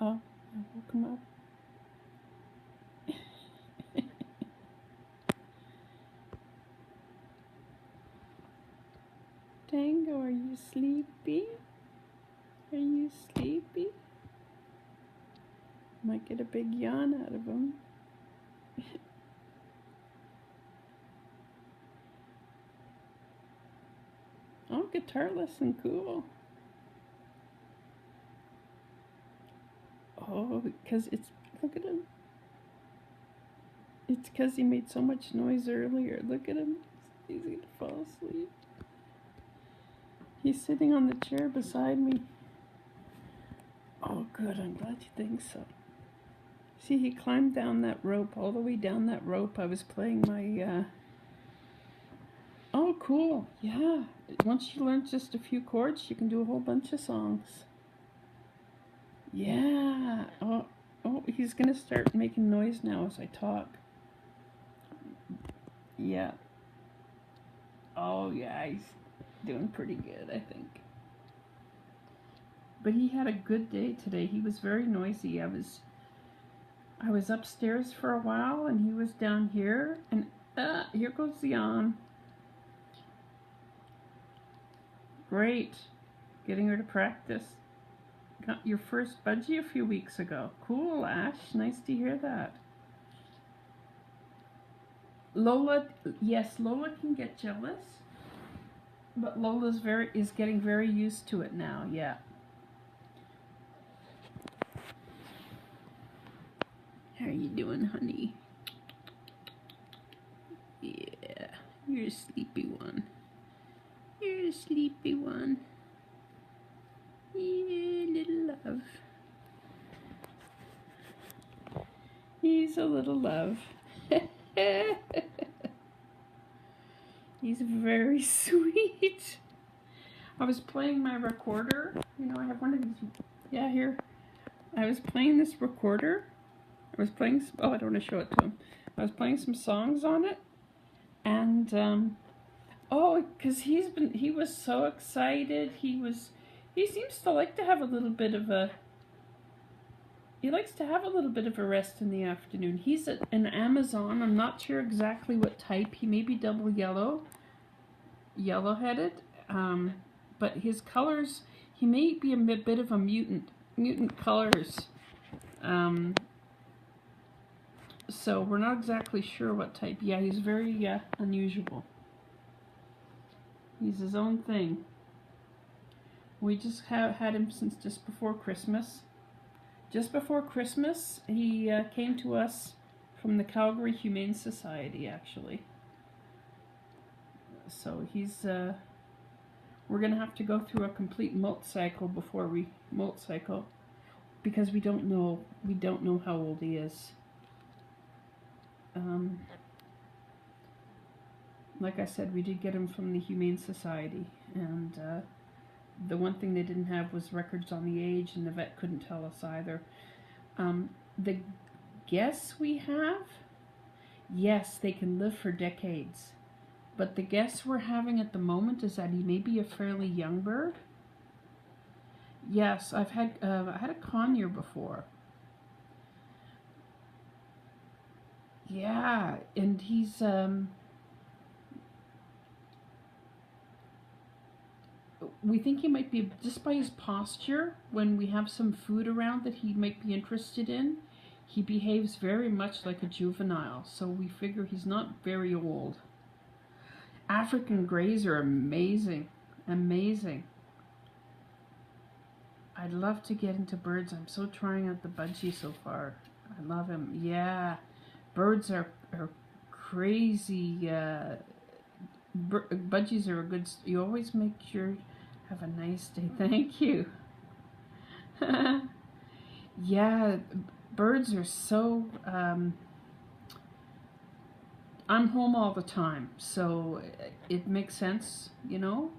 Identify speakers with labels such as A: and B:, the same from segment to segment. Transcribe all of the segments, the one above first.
A: Oh, I woke him up. Tango, are you sleepy? Are you sleepy? Might get a big yawn out of him. Oh, guitar lesson, cool. Oh, because look at him. It's because he made so much noise earlier. Look at him. He's going to fall asleep. He's sitting on the chair beside me. Oh, good. I'm glad you think so. See, he climbed down that rope, all the way down that rope. I was playing my, Oh, cool. Yeah. Once you learn just a few chords, you can do a whole bunch of songs. Yeah. Oh, he's going to start making noise now as I talk. Yeah. Oh, yeah, he's doing pretty good, I think. But he had a good day today. He was very noisy. I was upstairs for a while, and he was down here, and here goes the yawn. Great. Getting her to practice. Got your first budgie a few weeks ago. Cool, Ash. Nice to hear that. Lola, yes, Lola can get jealous, but Lola's is getting very used to it now. Yeah. How are you doing, honey? Yeah, you're a sleepy one. You're a sleepy one. Yeah, little love. He's a little love. He's very sweet. I was playing my recorder. You know, I have one of these. Yeah, here. I was playing this recorder. I was playing. Oh, I don't want to show it to him. I was playing some songs on it, and because he was so excited. He seems to like to have a little bit of a. He likes to have a little bit of a rest in the afternoon. He's an Amazon. I'm not sure exactly what type. He may be double yellow-headed. But his colors, he may be a bit of a mutant colors. So we're not exactly sure what type. Yeah, he's very unusual. He's his own thing. We just had him since just before Christmas. Just before Christmas, he came to us from the Calgary Humane Society, actually. So we're going to have to go through a complete molt cycle before we molt cycle, because we don't know how old he is. Like I said, we did get him from the Humane Society, and the one thing they didn't have was records on the age, and the vet couldn't tell us either. The guess we have, yes, they can live for decades. But the guess we're having at the moment is that he may be a fairly young bird. Yes, I had a conure before. Yeah, and he's we think he might be, just by his posture, when we have some food around that he might be interested in, he behaves very much like a juvenile, so we figure he's not very old. African Greys are amazing. Amazing. I'd love to get into birds. I'm so trying out the budgie so far. I love him. Yeah. Birds are crazy. Budgies are a good... You always make sure... Have a nice day. Thank you. Yeah. Birds are so... I'm home all the time, so it makes sense, you know,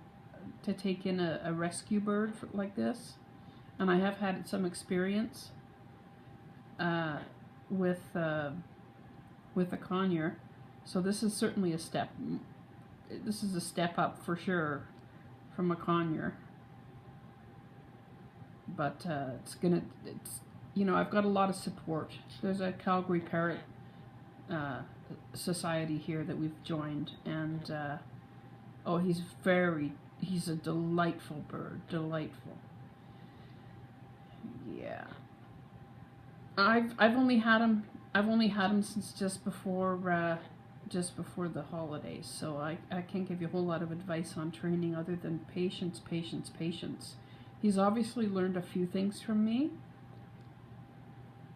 A: to take in a rescue bird like this. And I have had some experience with a conure, so this is certainly a step. This is a step up for sure from a conure. But you know, I've got a lot of support. There's a Calgary Parrot society here that we've joined, and oh, he's a delightful bird, delightful. Yeah. I've only had him since just before the holidays, so I can't give you a whole lot of advice on training other than patience, patience, patience. He's obviously learned a few things from me.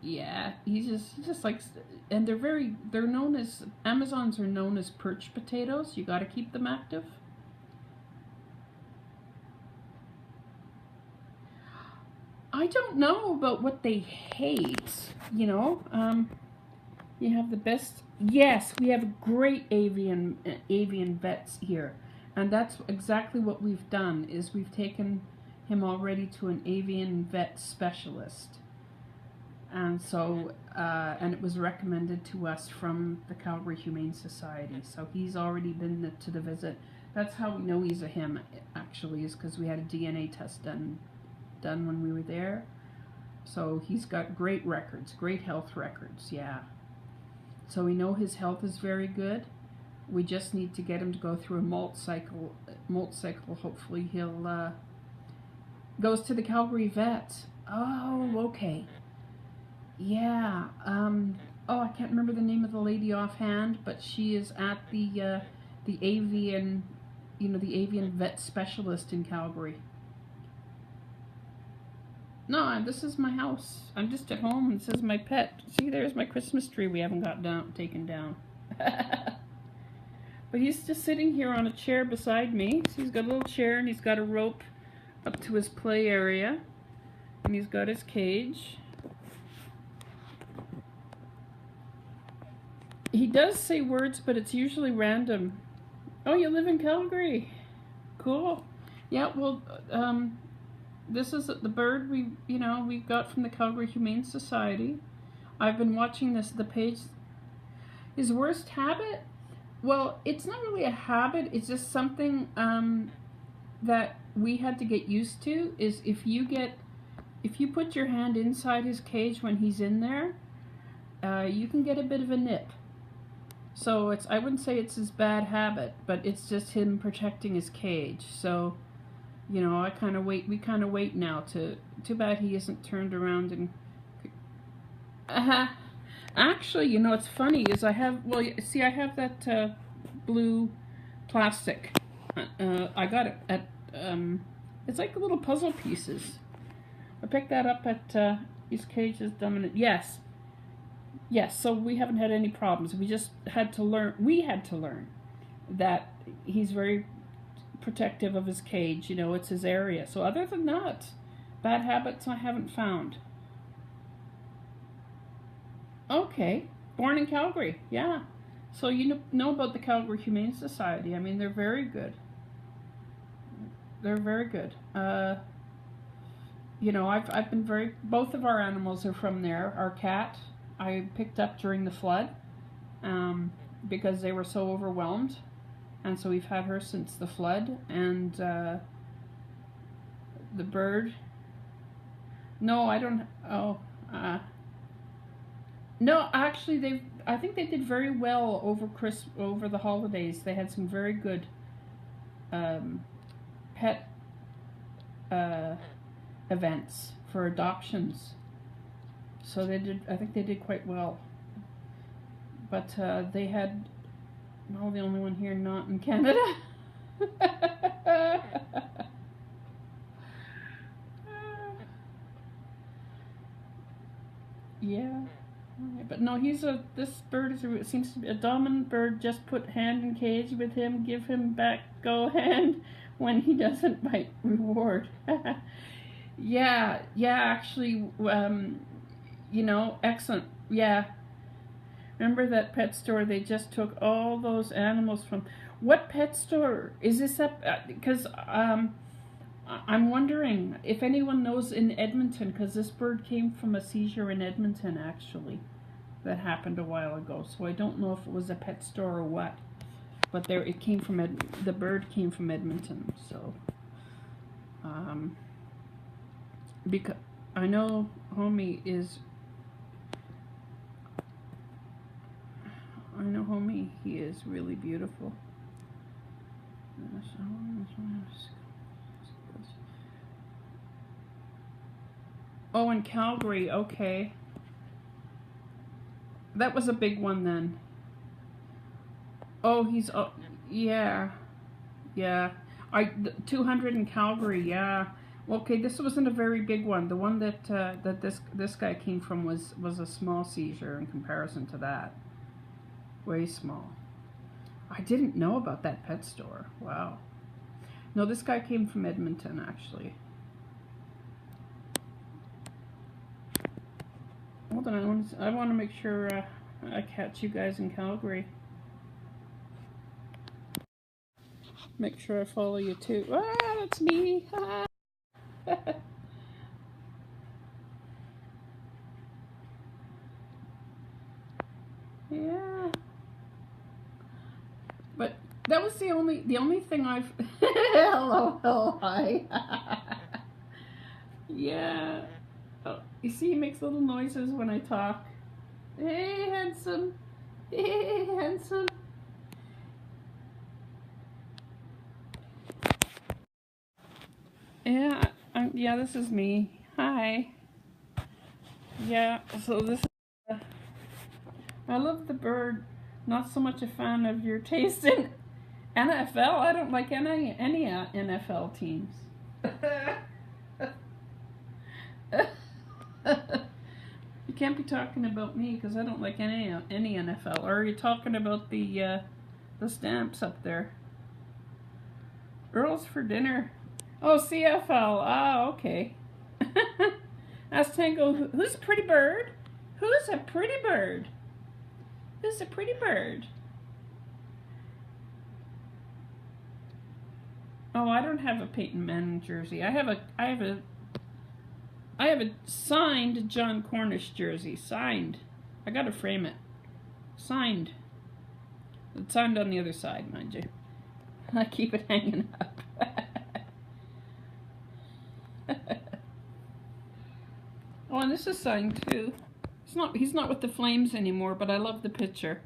A: Yeah, he just likes, and they're known as, Amazons are known as perch potatoes. You got to keep them active. I don't know about what they hate, you know. You have the best. Yes, we have great avian vets here, and that's exactly what we've done. Is we've taken him already to an avian vet specialist, and so and it was recommended to us from the Calgary Humane Society. So he's already been to the visit. That's how we know he's a him. Actually, is because we had a DNA test done when we were there. So he's got great records, great health records. Yeah. So we know his health is very good. We just need to get him to go through a molt cycle. Hopefully he'll goes to the Calgary vet. Oh, okay. Yeah. Oh, I can't remember the name of the lady offhand, but she is at the avian, you know, the avian vet specialist in Calgary. No, this is my house. I'm just at home, and this is my pet. See, there's my Christmas tree we haven't got taken down. But he's just sitting here on a chair beside me. So he's got a little chair, and he's got a rope up to his play area. And he's got his cage. He does say words, but it's usually random. Oh, you live in Calgary. Cool. Yeah, well, this is the bird we got from the Calgary Humane Society. I've been watching the page. His worst habit? Well, it's not really a habit. It's just something that we had to get used to. Is if you put your hand inside his cage when he's in there, you can get a bit of a nip. So I wouldn't say it's his bad habit, but it's just him protecting his cage. So, you know, we kind of wait now too bad he isn't turned around and, actually, you know, it's funny is I have that, blue plastic, I got it at, it's like little puzzle pieces. I picked that up at, his cage is dominant, yes, so we haven't had any problems. We had to learn that he's very protective of his cage, you know, it's his area. So other than that, bad habits I haven't found. Okay, born in Calgary, yeah. So you know about the Calgary Humane Society. I mean, they're very good. They're very good. You know, I've been both of our animals are from there. Our cat, I picked up during the flood because they were so overwhelmed. And so we've had her since the flood, and the bird. No, I don't. Oh, no. Actually, I think they did very well over the holidays. They had some very good pet events for adoptions. So they did. I think they did quite well. But they had. Well, the only one here not in Canada. Yeah. But no, this bird seems to be a dominant bird. Just put hand in cage with him, give him back go hand when he doesn't bite, reward. Yeah, actually, you know, excellent. Yeah. Remember that pet store they just took all those animals from? What pet store? Is this up? Because I'm wondering if anyone knows in Edmonton, because this bird came from a seizure in Edmonton, actually, that happened a while ago. So I don't know if it was a pet store or what. But it came from, the bird came from Edmonton, so. I know Homie is. I know Homie. He is really beautiful. Oh, in Calgary. Okay. That was a big one then. Oh, he's. Oh, yeah. Yeah. 200 in Calgary. Yeah. Okay, this wasn't a very big one. The one that this guy came from was a small seizure in comparison to that. Way small. I didn't know about that pet store. Wow. No, this guy came from Edmonton, actually. Hold on, I want to make sure I catch you guys in Calgary. Make sure I follow you too. Ah, that's me. Yeah. But that was the only thing I've. Hello, hi. Yeah. Oh, you see, he makes little noises when I talk. Hey, handsome. Hey, handsome. Yeah, yeah, this is me. Hi. Yeah, so this is. I love the bird. Not so much a fan of your taste in NFL. I don't like any NFL teams. You can't be talking about me because I don't like any NFL. Or are you talking about the stamps up there? Earls for dinner. Oh, CFL. Ah, okay. Ask Tango, who's a pretty bird? Who's a pretty bird? Who's a pretty bird? Oh, I don't have a Peyton Manning jersey. I have a signed John Cornish jersey. Signed. I gotta frame it. Signed. It's signed on the other side, mind you. I keep it hanging up. Oh, and this is signed too. He's not with the Flames anymore, but I love the picture.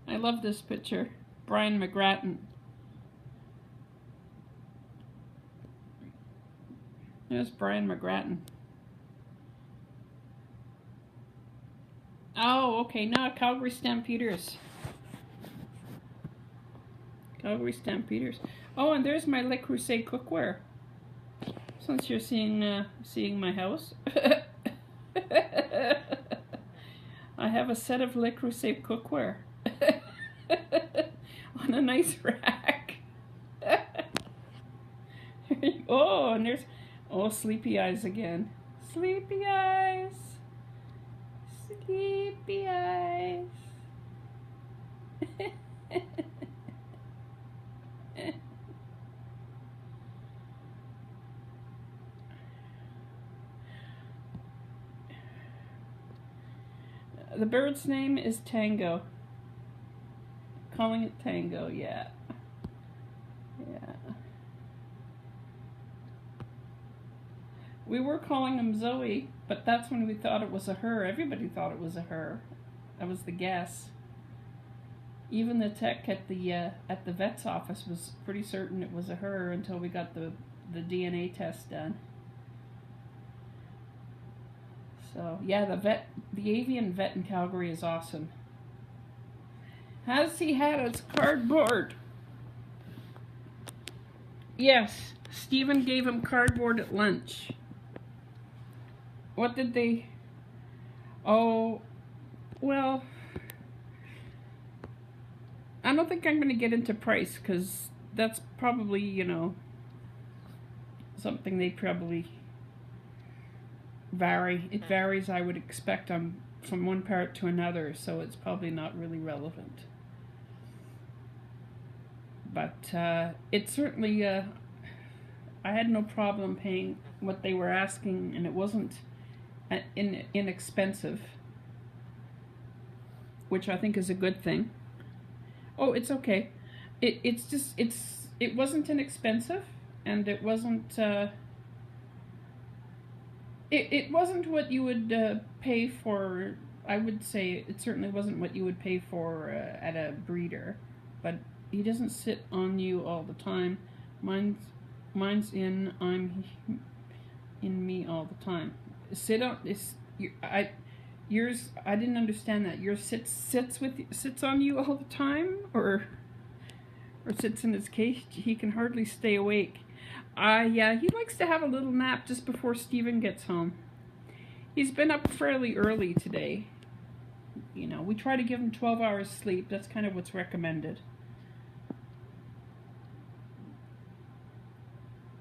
A: I love this picture. Brian McGrattan. There's Brian McGrattan. Oh, okay. Now Calgary Stampeders. Calgary Stampeders. Oh, and there's my Le Creuset cookware. Since you're seeing my house. I have a set of Le Creuset cookware on a nice rack. Oh, and there's Sleepy Eyes again. Sleepy Eyes. Sleepy Eyes. The bird's name is Tango. Calling it Tango, yeah. Yeah. We were calling him Zoe, but that's when we thought it was a her. Everybody thought it was a her. That was the guess. Even the tech at the vet's office was pretty certain it was a her until we got the DNA test done. So yeah, the avian vet in Calgary is awesome. Has he had his cardboard? Yes, Stephen gave him cardboard at lunch. What did they? Oh, well, I don't think I'm going to get into price because that's probably, something they probably vary. It varies, I would expect, from one parrot to another, so it's probably not really relevant. But it certainly, I had no problem paying what they were asking, and it wasn't inexpensive, which I think is a good thing. Oh, it's okay. It wasn't inexpensive, and it wasn't. It wasn't what you would pay for. I would say it certainly wasn't what you would pay for at a breeder, but he doesn't sit on you all the time. Mine's in. I'm in me all the time. Sit on this. Yours. I didn't understand that. Yours sits on you all the time, or sits in his cage. He can hardly stay awake. Yeah, he likes to have a little nap just before Stephen gets home. He's been up fairly early today. You know, we try to give him 12 hours sleep. That's kind of what's recommended.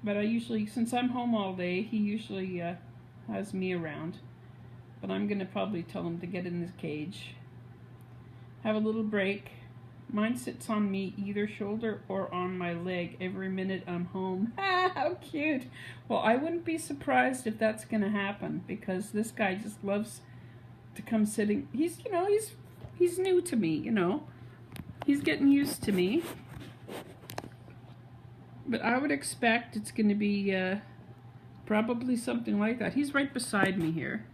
A: But I usually, since I'm home all day, he usually has me around. But I'm going to probably tell him to get in his cage. Have a little break. Mine sits on me either shoulder or on my leg every minute I'm home. How cute. Well, I wouldn't be surprised if that's going to happen, because this guy just loves to come sitting. He's new to me, you know. He's getting used to me. But I would expect it's going to be probably something like that. He's right beside me here.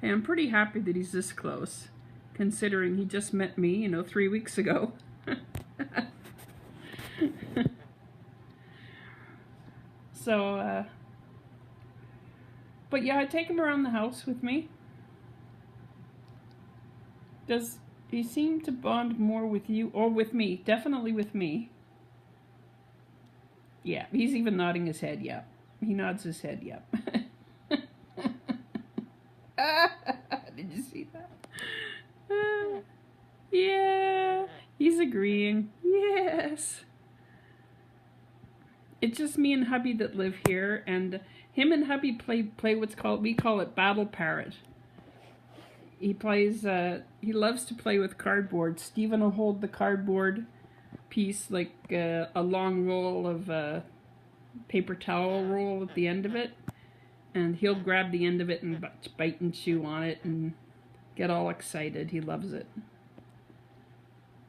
A: Hey, I'm pretty happy that he's this close, considering he just met me, 3 weeks ago. So, but yeah, I take him around the house with me. Does he seem to bond more with you or with me? Definitely with me. Yeah, he's even nodding his head, yeah. He nods his head, yeah. Did you see that? Yeah, he's agreeing. Yes. It's just me and hubby that live here, and him and hubby play what's called, we call it Battle Parrot. He plays, he loves to play with cardboard. Stephen will hold the cardboard piece like a long roll of paper towel roll at the end of it, and he'll grab the end of it and bite and chew on it and get all excited. He loves it.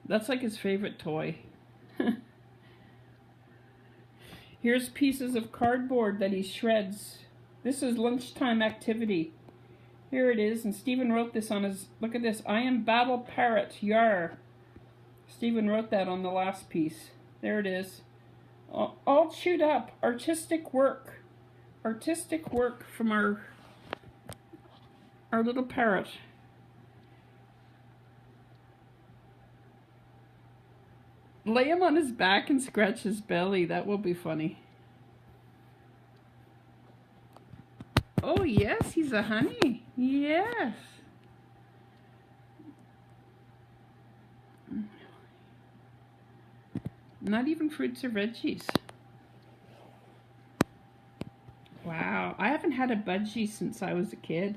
A: That's like his favorite toy. Here's pieces of cardboard that he shreds. This is lunchtime activity. Here it is, and Stephen wrote this on his, look at this, I am Battle Parrot, yar. Stephen wrote that on the last piece. There it is. All chewed up. Artistic work. Artistic work from our little parrot. Lay him on his back and scratch his belly. That will be funny. Oh yes, he's a honey. Yes. Not even fruits or veggies. Wow, I haven't had a budgie since I was a kid.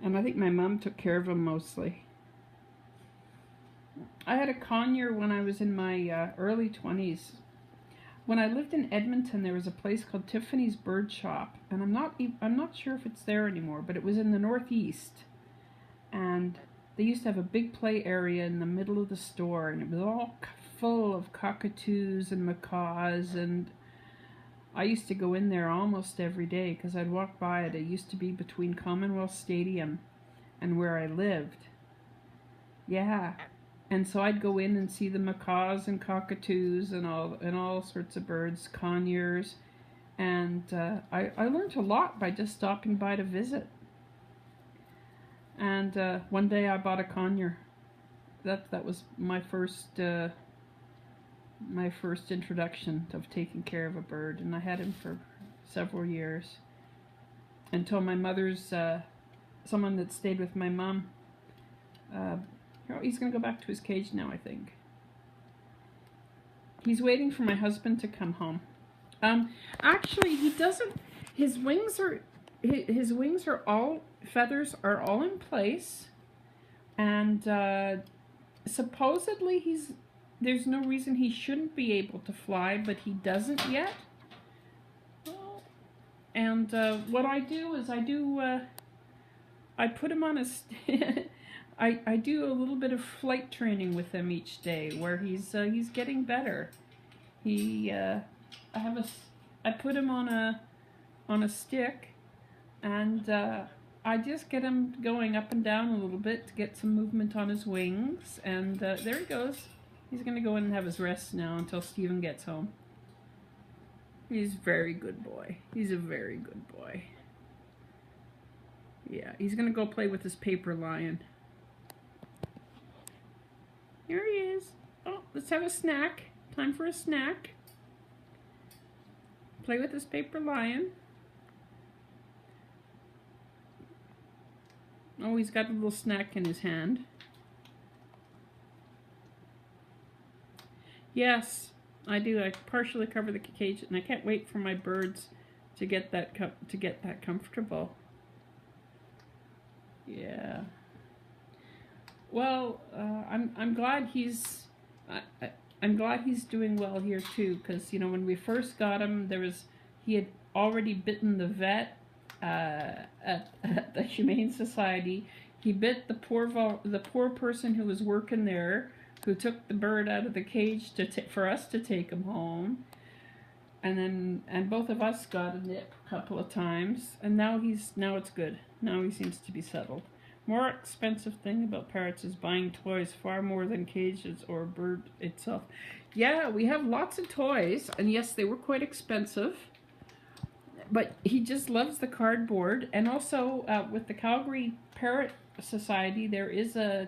A: And I think my mom took care of him mostly. I had a conure when I was in my early 20s. When I lived in Edmonton, there was a place called Tiffany's Bird Shop, and I'm not sure if it's there anymore, but it was in the northeast. And they used to have a big play area in the middle of the store, and it was all full of cockatoos and macaws, and I used to go in there almost every day because I'd walk by it. It used to be between Commonwealth Stadium and where I lived. Yeah. And so I'd go in and see the macaws and cockatoos and all sorts of birds, conures, and I learned a lot by just stopping by to visit. And one day I bought a conure. That was my first introduction of taking care of a bird, and I had him for several years until my mother's someone that stayed with my mom. He's going to go back to his cage now, I think. He's waiting for my husband to come home. Actually, he doesn't. His wings are all, feathers are all in place, and supposedly there's no reason he shouldn't be able to fly, but he doesn't yet. And what I do is I put him on a I do a little bit of flight training with him each day, where he's getting better. I put him on a stick, And I just get him going up and down a little bit to get some movement on his wings. And there he goes. He's going to go in and have his rest now until Stephen gets home. He's a very good boy. He's a very good boy. Yeah, he's going to go play with his paper lion. Here he is. Oh, let's have a snack. Time for a snack. Play with his paper lion. Oh, he's got a little snack in his hand. Yes, I do. I partially cover the cage, and I can't wait for my birds to get that comfortable. Yeah. Well, I'm glad he's I'm glad he's doing well here too, because you know when we first got him, he had already bitten the vet at the Humane Society. He bit the poor person who was working there, who took the bird out of the cage for us to take him home, and both of us got a nip a couple of times, and now it's good. Now he seems to be settled. More expensive thing about parrots is buying toys far more than cages or a bird itself. Yeah, we have lots of toys, and yes, they were quite expensive. But he just loves the cardboard. And also, with the Calgary Parrot Society, there is a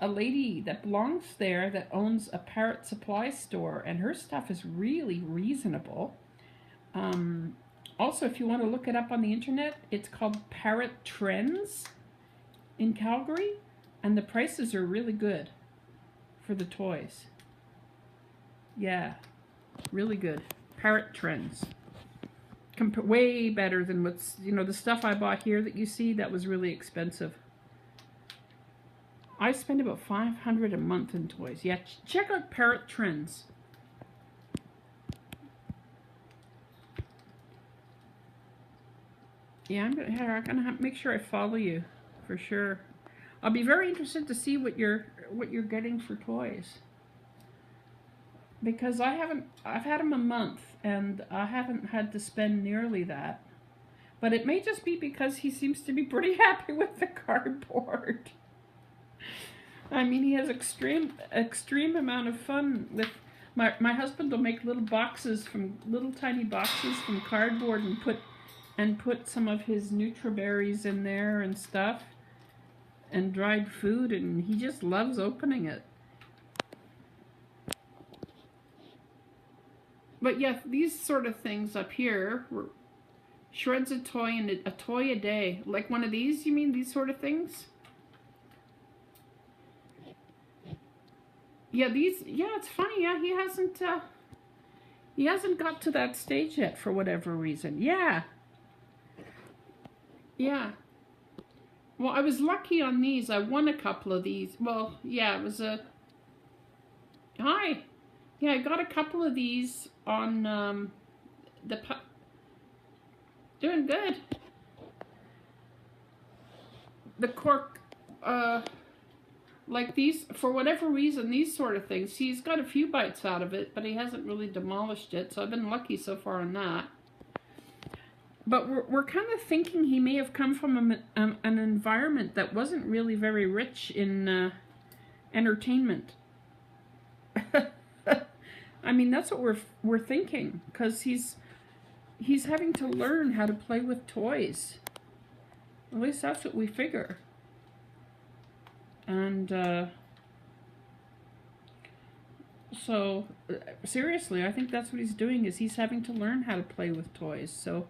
A: lady that belongs there that owns a parrot supply store, and her stuff is really reasonable. Also, if you want to look it up on the internet, it's called Parrot Trends in Calgary, and the prices are really good for the toys. Yeah, really good. Parrot Trends. Way better than what's, you know, the stuff I bought here that you see, that was really expensive. I spend about $500 a month in toys. Yeah, check out Parrot Trends. Yeah, I'm gonna make sure I follow you for sure. I'll be very interested to see what you're getting for toys, because I've had him a month and I haven't had to spend nearly that. But it may just be because he seems to be pretty happy with the cardboard. I mean, he has extreme amount of fun with my husband will make little tiny boxes from cardboard and put some of his Nutriberries in there and stuff and dried food, and he just loves opening it. But yeah, these sort of things up here were shreds a toy and a toy a day. Like one of these, you mean these sort of things? Yeah, it's funny. Yeah, he hasn't got to that stage yet for whatever reason. Yeah. Yeah. Well, I was lucky on these. I won a couple of these. Well, yeah, it was a... Hi. Yeah, I got a couple of these on doing good. The cork, like these, for whatever reason, these sort of things, he's got a few bites out of it, but he hasn't really demolished it, so I've been lucky so far on that. But we're kind of thinking he may have come from an environment that wasn't really very rich in entertainment. I mean, that's what we're thinking, because he's having to learn how to play with toys. At least that's what we figure. And so seriously, I think that's what he's doing, is he's having to learn how to play with toys. So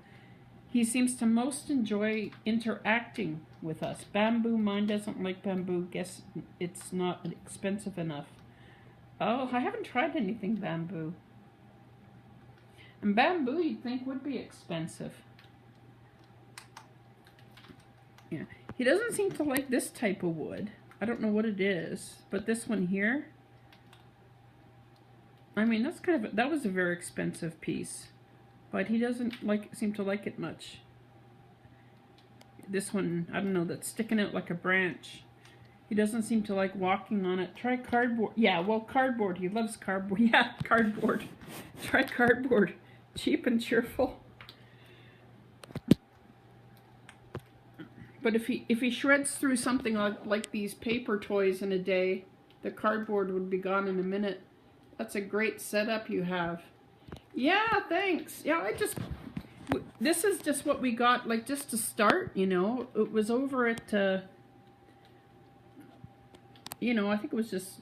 A: he seems to most enjoy interacting with us. Bamboo, mine doesn't like bamboo. Guess it's not expensive enough. Oh, I haven't tried anything bamboo. And bamboo you'd think would be expensive. Yeah. He doesn't seem to like this type of wood. I don't know what it is, but this one here, I mean, that was a very expensive piece, but he doesn't seem to like it much. This one, I don't know, that's sticking out like a branch. He doesn't seem to like walking on it. Try cardboard. Yeah, well, cardboard. He loves cardboard. Yeah, cardboard. Try cardboard. Cheap and cheerful. But if he shreds through something like these paper toys in a day, the cardboard would be gone in a minute. That's a great setup you have. Yeah, thanks. Yeah, this is just what we got, like, just to start, you know. It was over at, you know, I think it was just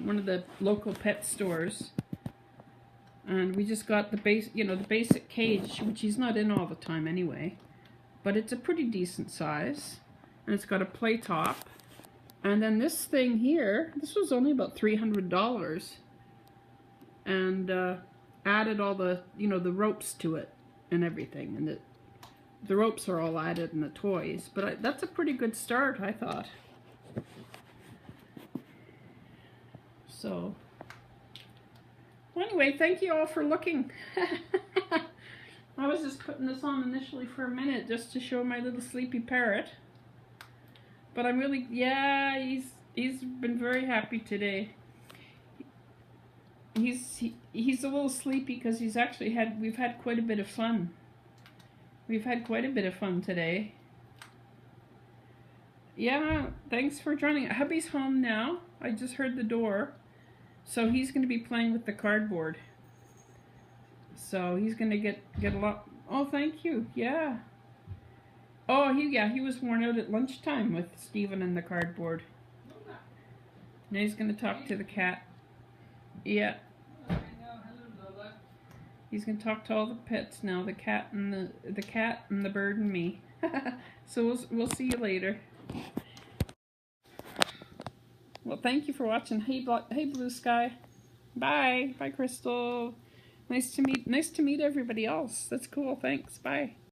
A: one of the local pet stores. And we just got the basic cage, which he's not in all the time anyway. But it's a pretty decent size. And it's got a play top. And then this thing here, this was only about $300. And added all the, you know, the ropes to it and everything. And the ropes are all added in the toys. But that's a pretty good start, I thought. So, well, anyway, thank you all for looking. I was just putting this on initially for a minute just to show my little sleepy parrot. But I'm really, yeah, he's been very happy today. He's a little sleepy because we've had quite a bit of fun. We've had quite a bit of fun today. Yeah, thanks for joining. Hubby's home now. I just heard the door. So he's going to be playing with the cardboard. So he's going to get a lot. Oh, thank you. Yeah. Oh, he was worn out at lunchtime with Stephen and the cardboard. Now he's going to talk to the cat. Yeah. He's going to talk to all the pets now, the cat and the bird and me. So we'll see you later. Well, thank you for watching. Hey, Blue Sky. Bye. Bye, Crystal. Nice to meet everybody else. That's cool. Thanks. Bye.